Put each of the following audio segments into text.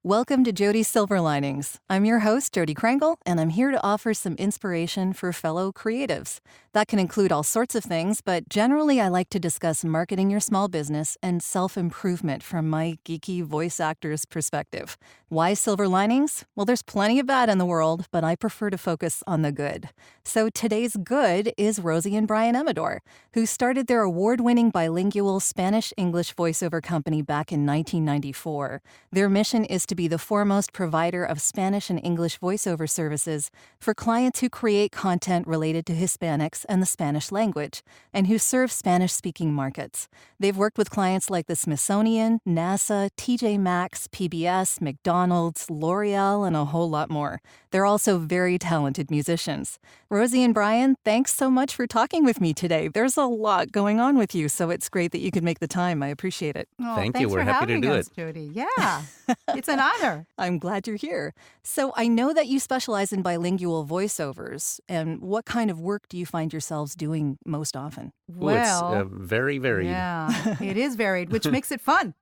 Welcome to Jody's Silver Linings. I'm your host, Jody Krangle, and I'm here to offer some inspiration for fellow creatives. That can include all sorts of things, but generally I like to discuss marketing your small business and self-improvement from my geeky voice actor's perspective. Why silver linings? Well, there's plenty of bad in the world, but I prefer to focus on the good. So today's good is Rosi and Brian Amador, who started their award-winning bilingual Spanish-English voiceover company back in 1994. Their mission is to be the foremost provider of Spanish and English voiceover services for clients who create content related to Hispanics and the Spanish language, and who serve Spanish-speaking markets. They've worked with clients like the Smithsonian, NASA, TJ Maxx, PBS, McDonald's, L'Oreal, and a whole lot more. They're also very talented musicians. Rosi and Brian, thanks so much for talking with me today. There's a lot going on with you, so it's great that you could make the time. I appreciate it. Oh, Thank you. We're happy to do it, Jody. Yeah, it's an honor. I'm glad you're here. So I know that you specialize in bilingual voiceovers. And what kind of work do you find yourselves doing most often? Well, it's very varied. Yeah, it is varied, which makes it fun.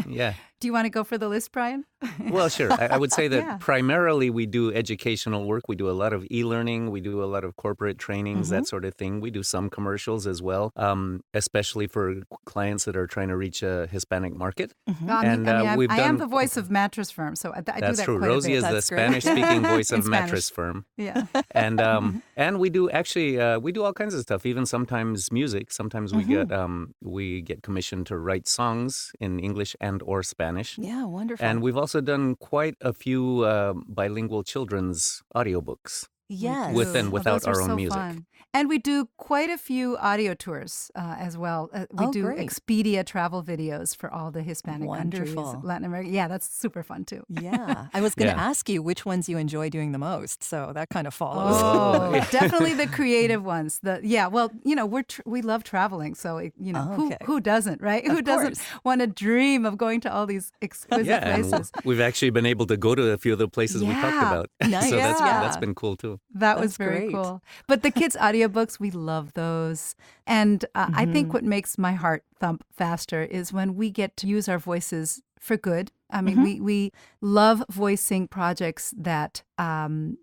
Yeah. Do you want to go for the list, Brian? Well, sure. I would say that Yeah. primarily we do educational work. We do a lot of e-learning. We do a lot of corporate trainings, that sort of thing. We do some commercials as well, especially for clients that are trying to reach a Hispanic market. I we've am done- the voice of Mattress Firm, so I do That's that true. quite Rosi a bit. is the That's great. Spanish-speaking voice In of Spanish. Mattress Firm. Yeah. And we do actually we do all kinds of stuff. Even sometimes music. Sometimes we get commissioned to write songs in English and or Spanish. Yeah, wonderful. And we've also done quite a few bilingual children's audiobooks. Yes. with and without Those are our own so music. fun. And we do quite a few audio tours as well. We Oh, do great. Expedia travel videos for all the Hispanic countries, Wonderful. Latin America. Yeah, that's super fun too. Yeah. I was going to Yeah. ask you which ones you enjoy doing the most. So that kind of follows. Oh, definitely the creative ones. We love traveling, so Oh, okay. who doesn't, right? Who doesn't course. want to dream of going to all these exquisite Yeah, and places? we've actually been able to go to a few of the places we talked Yeah. about. Nice. So Yeah. that's been cool too. That was That's very great. cool. But the kids' audiobooks, we love those. And I think what makes my heart thump faster is when we get to use our voices for good. I mean, we love voicing projects that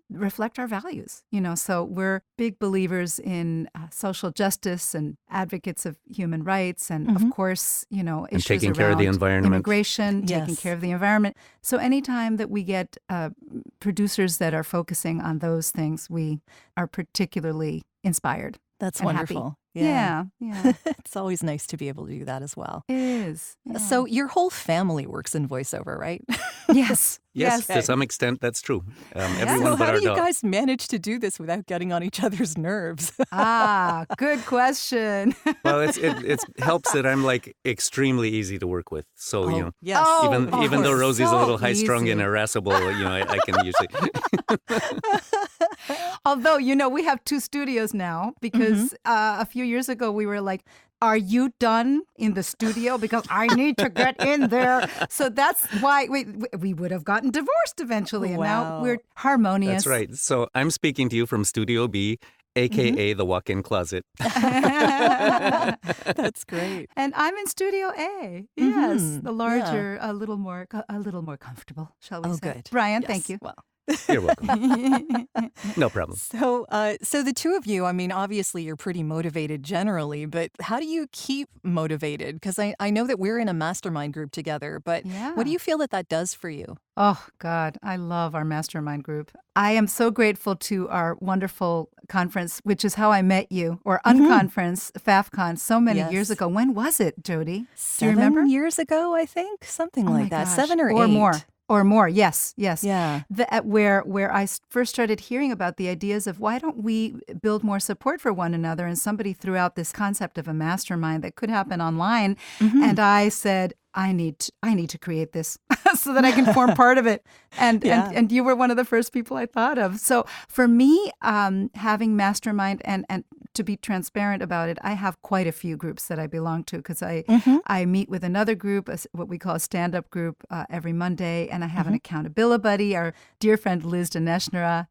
reflect our values, so we're big believers in social justice and advocates of human rights and, of course, issues taking care of the around environment. immigration, taking Yes. care of the environment. So anytime that we get producers that are focusing on those things, we are particularly inspired. That's and happy. wonderful. Yeah. It's always nice to be able to do that as well. It is. Yeah. So your whole family works in voiceover, right? yes. Yes, to Okay. some extent, that's true. So Everyone but how our do you dog. guys manage to do this without getting on each other's nerves? Good question. Well, it helps that I'm like extremely easy to work with. So yes. Oh, even though Rosie's so a little high-strung easy. and irascible, I can usually. Although, we have two studios now because a few years ago we were like, are you done in the studio? Because I need to get in there. So that's why we would have gotten divorced eventually. And now Wow. we're harmonious. That's right. So I'm speaking to you from Studio B, a.k.a. the walk-in closet. That's great. And I'm in Studio A. Yes, the larger, a little more comfortable, shall we Oh, say? good. Brian, Yes. thank you. Well, You're welcome. No problem. so the two of you, I mean, obviously you're pretty motivated generally, but how do you keep motivated? Because I know that we're in a mastermind group together, but what do you feel that does for you? Oh, God, I love our mastermind group. I am so grateful to our wonderful conference, which is how I met you, or Unconference, FAFCon, so many years Yes. ago. When was it, Jody? Do you 7 remember? years ago, I think, something Oh my like that. gosh. 7 or 8 or more. Or more, yes. Yeah. Where I first started hearing about the ideas of why don't we build more support for one another, and somebody threw out this concept of a mastermind that could happen online, and I said, I need to create this so that I can form part of it. And you were one of the first people I thought of. So for me, having mastermind and to be transparent about it, I have quite a few groups that I belong to because I meet with another group, what we call a stand-up group, every Monday, and I have an accountability buddy, our dear friend Liz Dineshnera.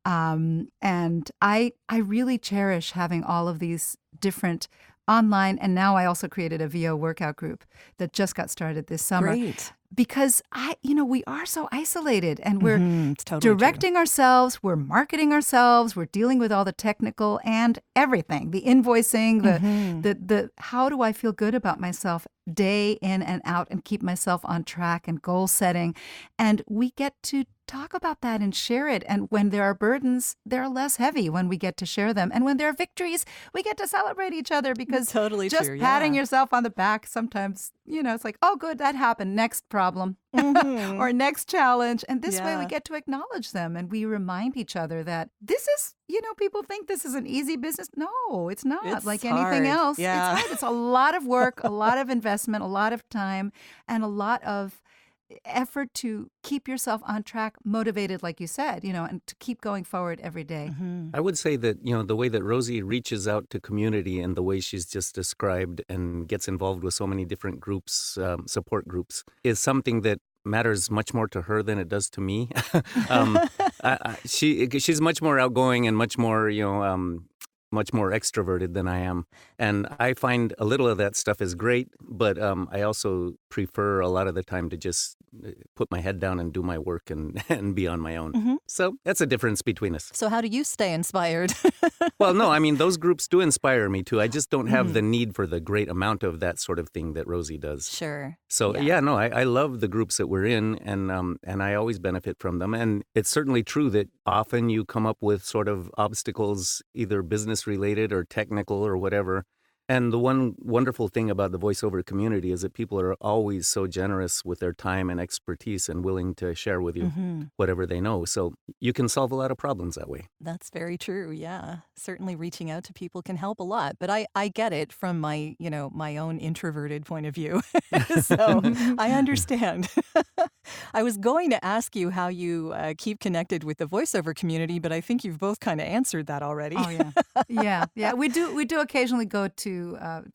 And I really cherish having all of these different online, and now I also created a VO workout group that just got started this summer. Great. because we are so isolated, and we're It's totally directing ourselves, we're marketing ourselves, we're dealing with all the technical and everything, the invoicing, the how do I feel good about myself day in and out and keep myself on track and goal setting. And we get to talk about that and share it. And when there are burdens, they're less heavy when we get to share them. And when there are victories, we get to celebrate each other, because totally just true, patting yeah. yourself on the back sometimes, it's like, oh, good, that happened. Next problem or next challenge. And this way we Yeah. get to acknowledge them, and we remind each other that this is, people think this is an easy business. No, it's not. It's like anything hard. else. Yeah. It's hard. It's a lot of work, a lot of investment, a lot of time, and a lot of effort to keep yourself on track, motivated, like you said, and to keep going forward every day. I would say that, the way that Rosie reaches out to community and the way she's just described and gets involved with so many different groups, support groups, is something that matters much more to her than it does to me. She's much more outgoing and much more, much more extroverted than I am. And I find a little of that stuff is great, but I also prefer a lot of the time to just put my head down and do my work and, and be on my own. So that's a difference between us. So how do you stay inspired? Well, no, I mean, those groups do inspire me too. I just don't have the need for the great amount of that sort of thing that Rosie does. Sure. So I love the groups that we're in, and I always benefit from them. And it's certainly true that often you come up with sort of obstacles, either business related or technical or whatever. And the one wonderful thing about the voiceover community is that people are always so generous with their time and expertise and willing to share with you whatever they know. So you can solve a lot of problems that way. That's very true. Yeah. Certainly reaching out to people can help a lot. But I get it from my, my own introverted point of view. So I understand. I was going to ask you how you keep connected with the voiceover community, but I think you've both kind of answered that already. Oh yeah, yeah. We do occasionally go to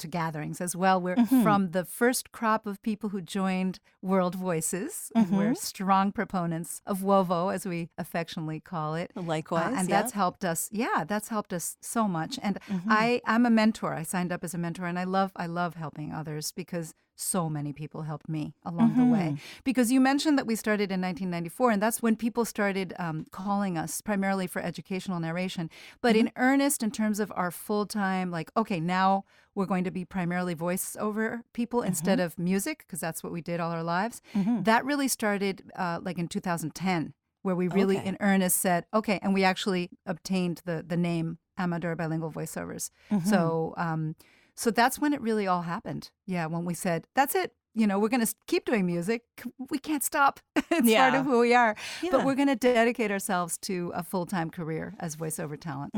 gatherings as well. We're from the first crop of people who joined World Voices. And we're strong proponents of WOVO, as we affectionately call it. Likewise, and that's helped us. Yeah, that's helped us so much. And I'm a mentor. I signed up as a mentor, and I love helping others, because so many people helped me along the way. Because you mentioned that we started in 1994, and that's when people started calling us primarily for educational narration. But in earnest, in terms of our full-time, like, okay, now we're going to be primarily voiceover people instead of music, because that's what we did all our lives. That really started like in 2010, where we really in earnest said, okay, and we actually obtained the name Amador Bilingual Voiceovers. So that's when it really all happened. Yeah, when we said, that's it. We're going to keep doing music. We can't stop. It's part of who we are. Yeah. But we're going to dedicate ourselves to a full-time career as voiceover talent.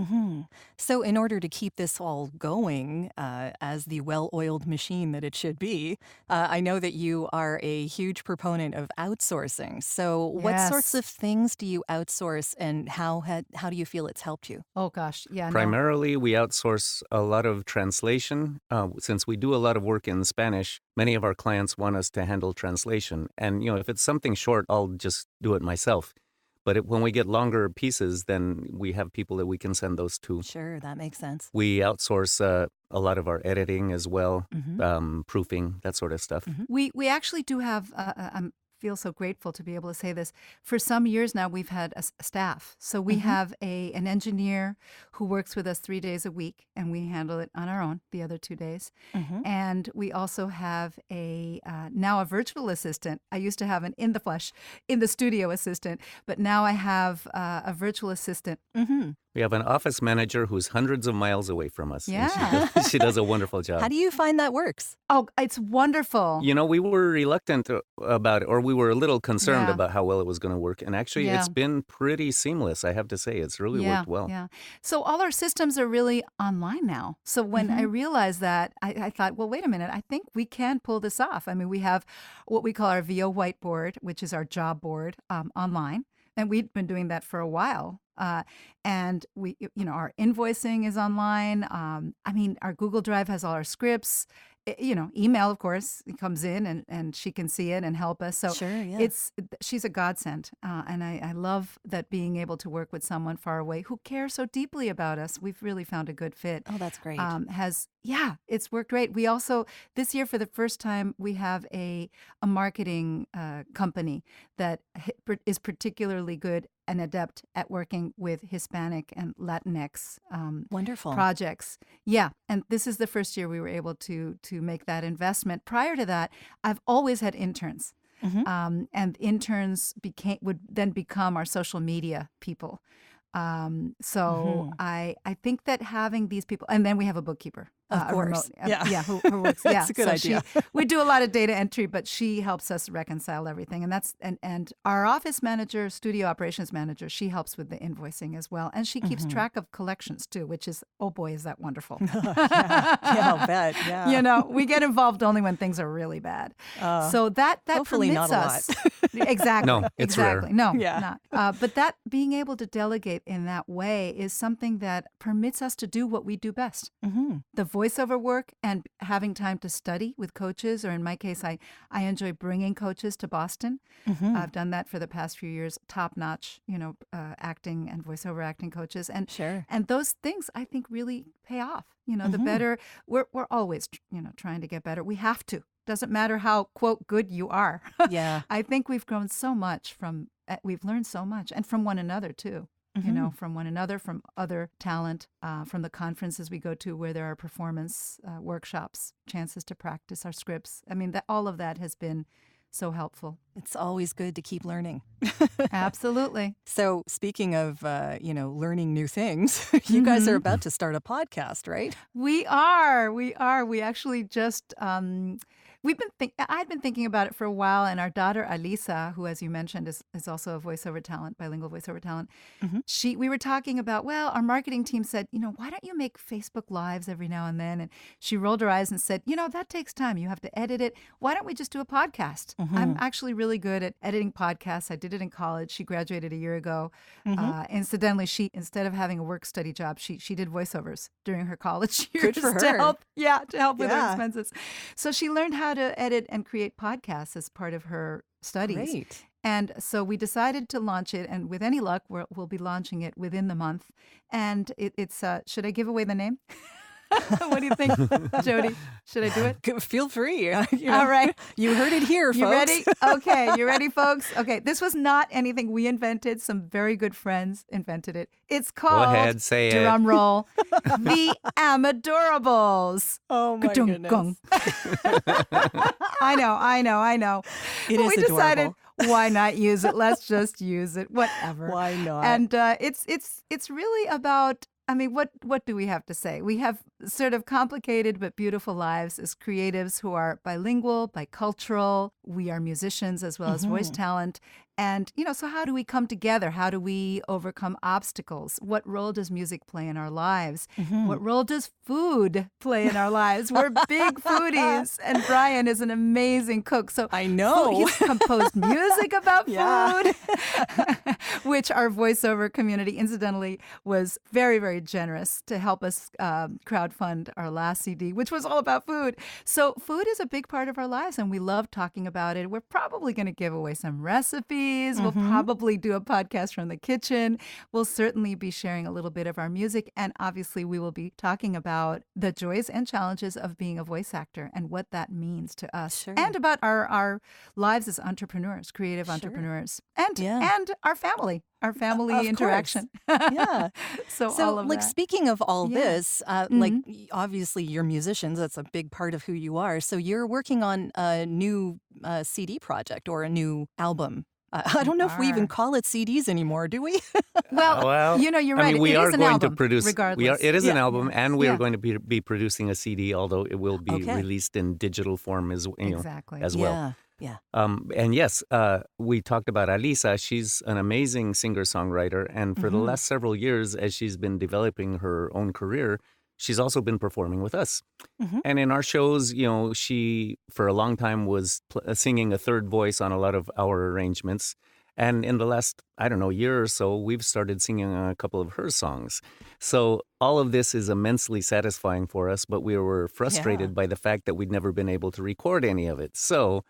So in order to keep this all going as the well-oiled machine that it should be, I know that you are a huge proponent of outsourcing. So what sorts of things do you outsource, and how do you feel it's helped you? Oh, gosh. Yeah. Primarily, we outsource a lot of translation. Since we do a lot of work in Spanish, many of our clients want us to handle translation. And, if it's something short, I'll just do it myself. But when we get longer pieces, then we have people that we can send those to. Sure, that makes sense. We outsource a lot of our editing as well, proofing, that sort of stuff. We actually do have, feel so grateful to be able to say this. For some years now, we've had a staff. So we have an engineer who works with us 3 days a week, and we handle it on our own the other 2 days. And we also have now a virtual assistant. I used to have an in the flesh, in the studio assistant, but now I have a virtual assistant. We have an office manager who's hundreds of miles away from us. Yeah. And she does a wonderful job. How do you find that works? Oh, it's wonderful. We were reluctant about it, or we were a little concerned about how well it was going to work. And actually, it's been pretty seamless, I have to say. It's really worked well. Yeah. So all our systems are really online now. So when I realized that, I thought, well, wait a minute. I think we can pull this off. I mean, we have what we call our VO whiteboard, which is our job board online. And we've been doing that for a while. And we, our invoicing is online. Our Google Drive has all our scripts. email, of course, it comes in and she can see it and help us. So Sure, yeah. she's a godsend. And I love that being able to work with someone far away who cares so deeply about us. We've really found a good fit. Oh, that's great. It's worked great. We also, this year for the first time, we have a marketing company that is particularly good and adept at working with Hispanic and Latinx Wonderful. projects. Yeah, and this is the first year we were able to make that investment. Prior to that, I've always had interns, and interns would then become our social media people. I think that having these people, and then we have a bookkeeper. Of course. Who works. Yeah, That's a good idea. We do a lot of data entry, but she helps us reconcile everything. And our office manager, studio operations manager, she helps with the invoicing as well. And she keeps track of collections too, which is, oh boy, is that wonderful. Yeah, I'll bet. Yeah. We get involved only when things are really bad. So that hopefully permits not a us. Exactly. No, it's rare. Exactly. No, Yeah. not. But that being able to delegate in that way is something that permits us to do what we do best. The voiceover work and having time to study with coaches, or in my case, I enjoy bringing coaches to Boston. I've done that for the past few years, top-notch, acting and voiceover acting coaches. And Sure. and those things I think really pay off. The better, we're always, trying to get better. We have to. Doesn't matter how, quote, good you are. Yeah. I think we've grown so much we've learned so much, and from one another too. From one another, from other talent, from the conferences we go to where there are performance workshops, chances to practice our scripts. I mean, all of that has been so helpful. It's always good to keep learning. Absolutely. So speaking of, learning new things, you guys are about to start a podcast, right? We are. We actually just... I'd been thinking about it for a while, and our daughter Alisa, who, as you mentioned, is also a voiceover talent, bilingual voiceover talent. We were talking about, our marketing team said, why don't you make Facebook Lives every now and then? And she rolled her eyes and said, that takes time. You have to edit it. Why don't we just do a podcast? I'm actually really good at editing podcasts. I did it in college. She graduated a year ago. Incidentally, she, instead of having a work study job, she did voiceovers during her college years. Good for her. To help with her expenses. So she learned how to edit and create podcasts as part of her studies. Great. And so we decided to launch it, and with any luck, we'll be launching it within the month. And it's should I give away the name? What do you think, Jody? Should I do it? Feel free. All right. You heard it here, folks. You ready? Okay. You ready, folks? Okay. This was not anything we invented. Some very good friends invented it. It's called, Go ahead, say it. drum roll, the Amadorables. Oh, my goodness. I know. It But is we decided, adorable. why not use it? Let's just use it. Whatever. Why not? And it's really about, what do we have to say? We have sort of complicated but beautiful lives as creatives who are bilingual, bicultural. We are musicians as well as voice talent. And, so how do we come together? How do we overcome obstacles? What role does music play in our lives? What role does food play in our lives? We're big foodies, and Brian is an amazing cook. So I know. he's composed music about food, which our voiceover community, incidentally, was very, very generous to help us crowdfund our last CD, which was all about food. So food is a big part of our lives, and we love talking about it. We're probably going to give away some recipes. We'll probably do a podcast from the kitchen. We'll certainly be sharing a little bit of our music. And obviously, we will be talking about the joys and challenges of being a voice actor and what that means to us. Sure. And about our lives as entrepreneurs, creative entrepreneurs. And our family. Our family Of interaction. Yeah. So all of that. Speaking of all Yeah. this, obviously you're musicians. That's a big part of who you are. So you're working on a new CD project or a new album. I don't know if we even call it CDs anymore, do we? Well, you're right. we it are is an going album, to produce. regardless. It is an album, and we Yeah. are going to be producing a CD, although it will be Okay. released in digital form as Exactly. as well. Yeah. And yes, we talked about Alisa. She's an amazing singer-songwriter, and for the last several years, as she's been developing her own career, she's also been performing with us. And in our shows, she for a long time was singing a third voice on a lot of our arrangements. And in the last, I don't know, year or so, we've started singing a couple of her songs. So all of this is immensely satisfying for us, but we were frustrated by the fact that we'd never been able to record any of it. So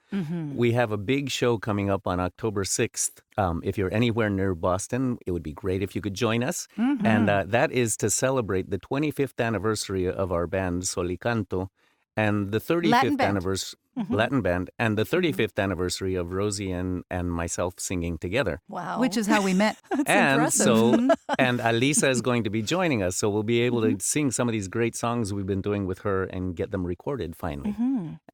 we have a big show coming up on October 6th. If you're anywhere near Boston, it would be great if you could join us. And that is to celebrate the 25th anniversary of our band Solicanto and the 35th anniversary. Latin band, and the 35th anniversary of Rosie and myself singing together. Wow. Which is how we met. That's And impressive. so, and Alisa is going to be joining us, so we'll be able to sing some of these great songs we've been doing with her and get them recorded finally.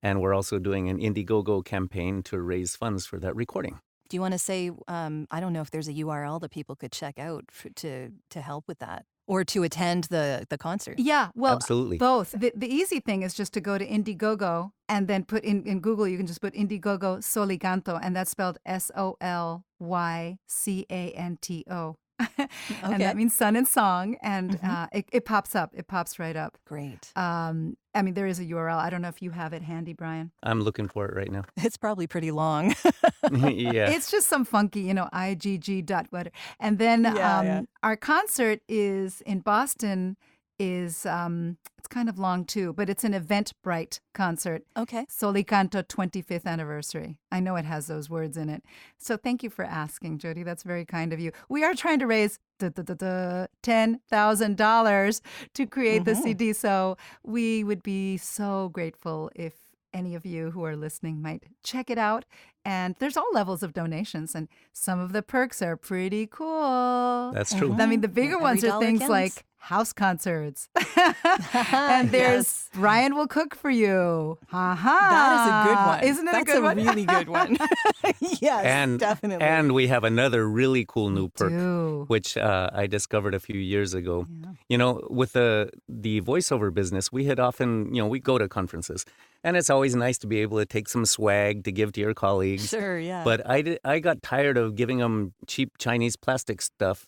And we're also doing an Indiegogo campaign to raise funds for that recording. Do you want to say, I don't know if there's a URL that people could check out to help with that or to attend the concert? Yeah, well, Absolutely. both. The easy thing is just to go to Indiegogo and then put in Google, you can just put Indiegogo Solicanto, and that's spelled Solycanto. And that means sun and song, and it pops up. It pops right up. Great. I mean, there is a URL. I don't know if you have it handy, Brian. I'm looking for it right now. It's probably pretty long. Yeah. It's just some funky, igg.whatever. And then our concert is in Boston. It's kind of long too, but it's an Eventbrite concert. Okay. Solicanto 25th anniversary. I know it has those words in it. So thank you for asking, Jody. That's very kind of you. We are trying to raise $10,000 to create the CD. So we would be so grateful if any of you who are listening might check it out. And there's all levels of donations, and some of the perks are pretty cool. That's true. I mean, the bigger Every ones are dollar things counts. like house concerts. And there's Brian will cook for you. That is a good one. Isn't it a good one? That's a really good one. Yes, And definitely. And we have another really cool new perk, do. which I discovered a few years ago. You know, with the voiceover business, we had often, we go to conferences, and it's always nice to be able to take some swag to give to your colleagues. Sure, yeah. But I got tired of giving them cheap Chinese plastic stuff.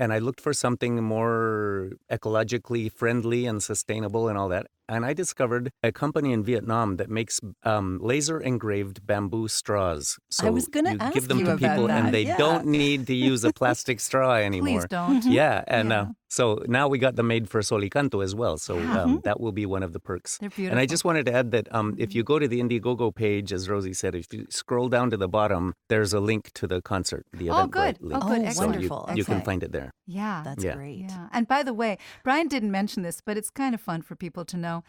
And I looked for something more ecologically friendly and sustainable and all that. And I discovered a company in Vietnam that makes laser engraved bamboo straws. So I was gonna ask give them you to about people, that, and they yeah. don't need to use a plastic straw anymore. Please don't. Yeah, and Yeah. so now we got them made for Solicanto as well. So that will be one of the perks. They're beautiful. And I just wanted to add that if you go to the Indiegogo page, as Rosie said, if you scroll down to the bottom, there's a link to the concert, the Oh, Eventbrite good. link. Oh, good. Oh, So wonderful. you can Okay. find it there. Yeah. That's Yeah. great. Yeah. And by the way, Brian didn't mention this, but it's kind of fun for people to know.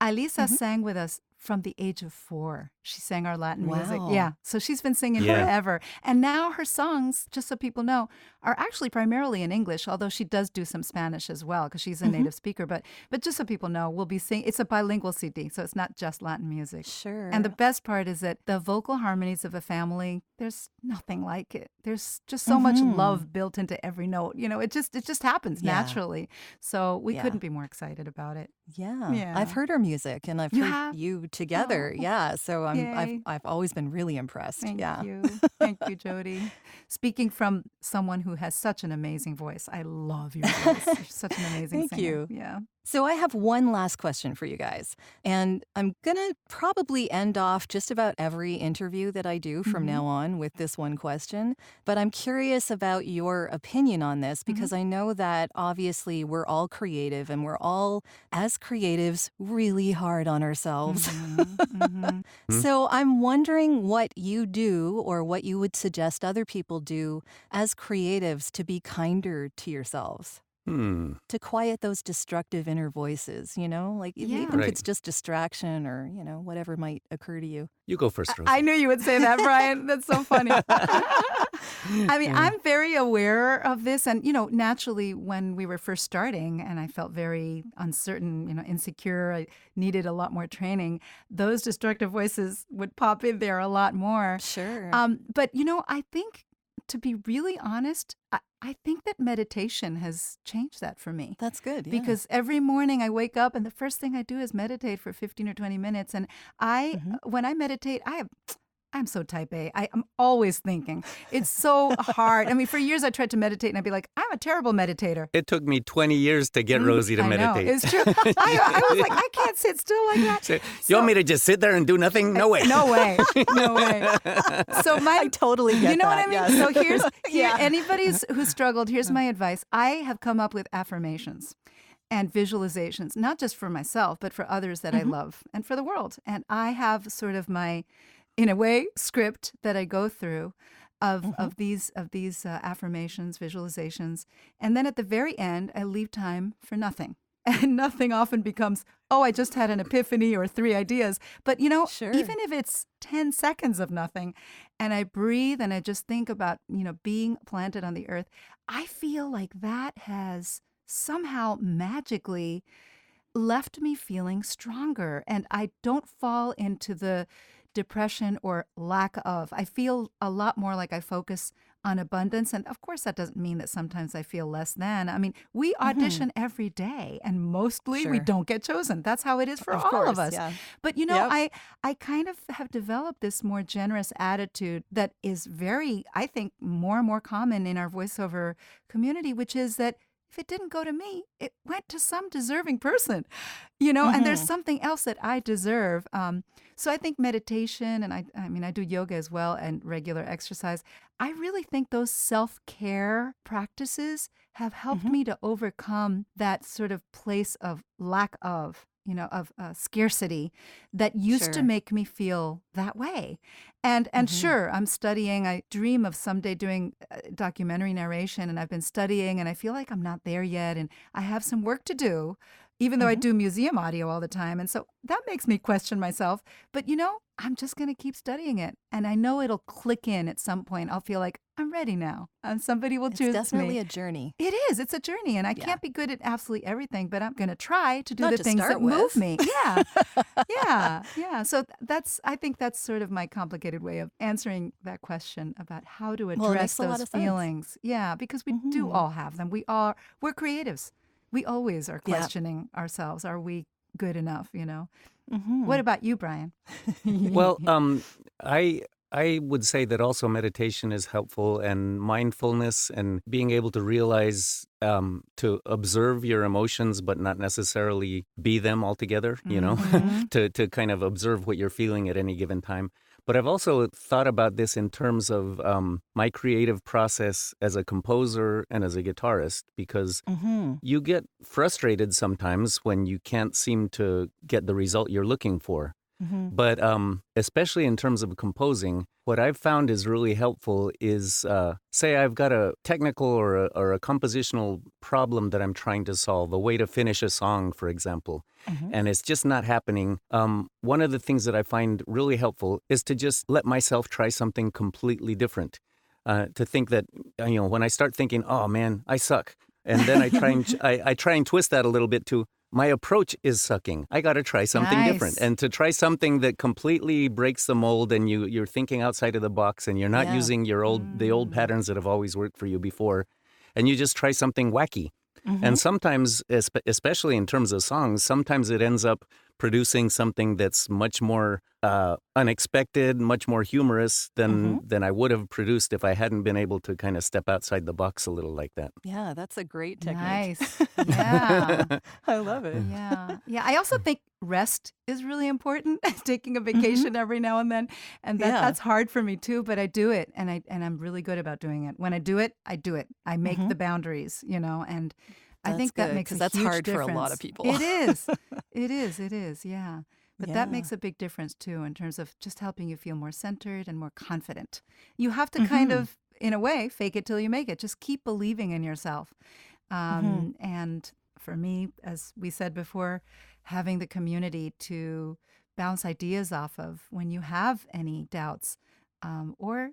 Alisa sang with us from the age of 4. She sang our Latin music. Wow. Yeah. So she's been singing Yeah. forever. And now her songs, just so people know, are actually primarily in English, although she does do some Spanish as well because she's a native speaker. But just so people know, we'll be singing. It's a bilingual CD, so it's not just Latin music. Sure. And the best part is that the vocal harmonies of a family, there's nothing like it. There's just so much love built into every note. It just happens Yeah. naturally. So we Yeah. couldn't be more excited about it. Yeah. Yeah. I've heard her music and I've You heard have? you together. Oh. Yeah. So Yay. I've always been really impressed. Thank yeah. you. Thank you, Jody. Speaking from someone who has such an amazing voice, I love your voice. You're such an amazing Thank singer. you. Yeah. So I have one last question for you guys. And I'm going to probably end off just about every interview that I do from now on with this one question. But I'm curious about your opinion on this because I know that obviously we're all creative and we're all, as creatives, really hard on ourselves. So I'm wondering what you do or what you would suggest other people do as creatives to be kinder to yourselves. To quiet those destructive inner voices, like even if Right. it's just distraction or, whatever might occur to you. You go first, Rosie. I knew you would say that, Brian. That's so funny. I mean, I'm very aware of this. And, naturally, when we were first starting and I felt very uncertain, insecure, I needed a lot more training, those destructive voices would pop in there a lot more. Sure. But, I think, to be really honest, I think that meditation has changed that for me. That's good. Yeah. Because every morning I wake up and the first thing I do is meditate for 15 or 20 minutes. And when I meditate, I have I'm so type A. I'm always thinking. It's so hard. I mean, for years I tried to meditate and I'd be like, I'm a terrible meditator. It took me 20 years to get Rosie to I meditate. know, it's true. I was like, I can't sit still like that. So, you want me to just sit there and do nothing? No way. No way. No way. So I totally get that. You know what I mean? Yes. So here, anybody who's struggled, here's my advice. I have come up with affirmations and visualizations, not just for myself, but for others that I love and for the world. And I have sort of my, in a way, script that I go through of these affirmations, visualizations. And then at the very end, I leave time for nothing. And nothing often becomes, oh, I just had an epiphany or 3 ideas. But, even if it's 10 seconds of nothing and I breathe and I just think about, being planted on the earth, I feel like that has somehow magically left me feeling stronger. And I don't fall into the depression or lack of. I feel a lot more like I focus on abundance. And of course, that doesn't mean that sometimes I feel less than. I mean, we audition every day and mostly we don't get chosen. That's how it is for all of us. Yeah. But, I kind of have developed this more generous attitude that is very, I think, more and more common in our voiceover community, which is that if it didn't go to me, it went to some deserving person, and there's something else that I deserve. So I think meditation, and I do yoga as well and regular exercise. I really think those self-care practices have helped me to overcome that sort of place of lack of, of scarcity that used to make me feel that way. And sure, I'm studying. I dream of someday doing documentary narration, and I've been studying, and I feel like I'm not there yet, and I have some work to do, even though I do museum audio all the time. And so that makes me question myself. But, I'm just going to keep studying it. And I know it'll click in at some point. I'll feel like I'm ready now. And somebody will choose me. It's definitely a journey. It is. It's a journey. And I can't be good at absolutely everything, but I'm going to try to do the things that with. move me. Yeah. Yeah. So I think that's sort of my complicated way of answering that question about how to address those feelings. Yeah, because we do all have them. We're creatives. We always are questioning ourselves. Are we good enough, What about you, Brian? Well, I would say that also meditation is helpful, and mindfulness and being able to realize, to observe your emotions, but not necessarily be them altogether, to kind of observe what you're feeling at any given time. But I've also thought about this in terms of my creative process as a composer and as a guitarist, because you get frustrated sometimes when you can't seem to get the result you're looking for. But especially in terms of composing, what I've found is really helpful is, say I've got a technical or a compositional problem that I'm trying to solve, a way to finish a song, for example, and it's just not happening. One of the things that I find really helpful is to just let myself try something completely different. To think that, when I start thinking, oh man, I suck, and then I try and twist that a little bit to, my approach is sucking. I got to try something different. And to try something that completely breaks the mold, and you're thinking outside of the box, and you're not using the old patterns that have always worked for you before, and you just try something wacky. And sometimes, especially in terms of songs, sometimes it ends up producing something that's much more unexpected, much more humorous than I would have produced if I hadn't been able to kind of step outside the box a little like that. Yeah, that's a great technique. Nice. Yeah. I love it. Yeah. Yeah. I also think rest is really important. Taking a vacation every now and then. And that's hard for me too, but I do it. And I'm really good about doing it. When I do it, I do it. I make the boundaries, and I think that makes a huge difference. That's hard for a lot of people. It is. It is. Yeah. But that makes a big difference too, in terms of just helping you feel more centered and more confident. You have to kind of, in a way, fake it till you make it. Just keep believing in yourself. And for me, as we said before, having the community to bounce ideas off of when you have any doubts, or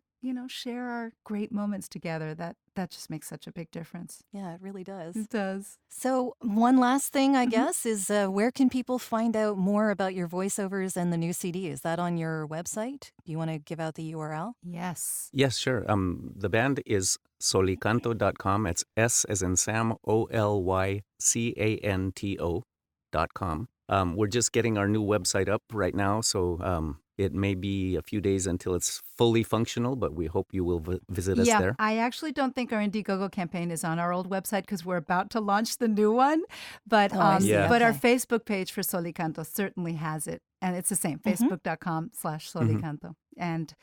share our great moments together, that just makes such a big difference. Yeah, it really does. It does. So one last thing, I guess, is where can people find out more about your voiceovers and the new CD? Is that on your website? Do you want to give out the URL? Yes. Yes, sure. The band is solycanto.com. It's S as in Sam, OLYCANTO.com. We're just getting our new website up right now, so It may be a few days until it's fully functional, but we hope you will visit us there. I actually don't think our Indiegogo campaign is on our old website because we're about to launch the new one. But I see. Yeah. but our Okay. Facebook page for Solicanto certainly has it. And it's the same, facebook.com/Solicanto. And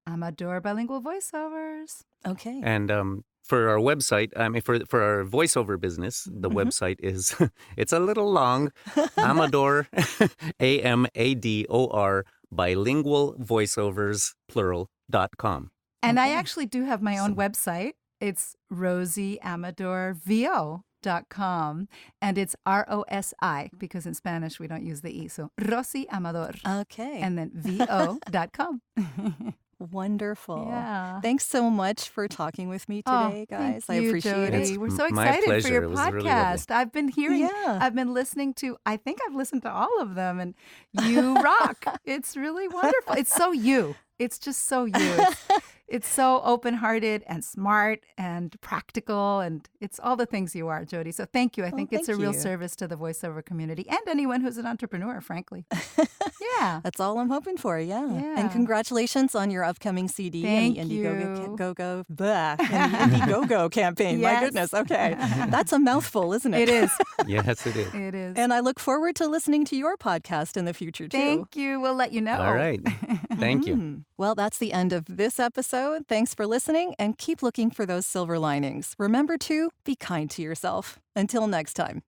Amador Bilingual Voiceovers. Okay. And for our website, for our voiceover business, the website is, it's a little long, Amador, Amador, bilingualvoiceovers.com. And I Okay. actually do have my own website. It's rosyamadorvo.com. And it's ROSI, because in Spanish we don't use the E. So Rosi Amador. Okay. And then VO.com. Wonderful. Yeah. Thanks so much for talking with me today, guys. Thank you, I appreciate Jody. it. We're so my excited for pleasure. your It was really lovely. podcast. I've been hearing, Yeah. I've been listening to, I think I've listened to all of them, and you rock. It's really wonderful. It's so you. It's just so you. It's so open-hearted and smart and practical, and it's all the things you are, Jody. So thank you. I think it's a thank real you. service to the voiceover community and anyone who's an entrepreneur, frankly. Yeah. That's all I'm hoping for, yeah. Yeah. And congratulations on your upcoming CD Thank and the you. Indiegogo campaign. My Yes. goodness, okay. That's a mouthful, isn't it? It is. Yes, it is. It is. And I look forward to listening to your podcast in the future, too. Thank you. We'll let you know. All right. Thank you. Well, that's the end of this episode. Thanks for listening and keep looking for those silver linings. Remember to be kind to yourself. Until next time.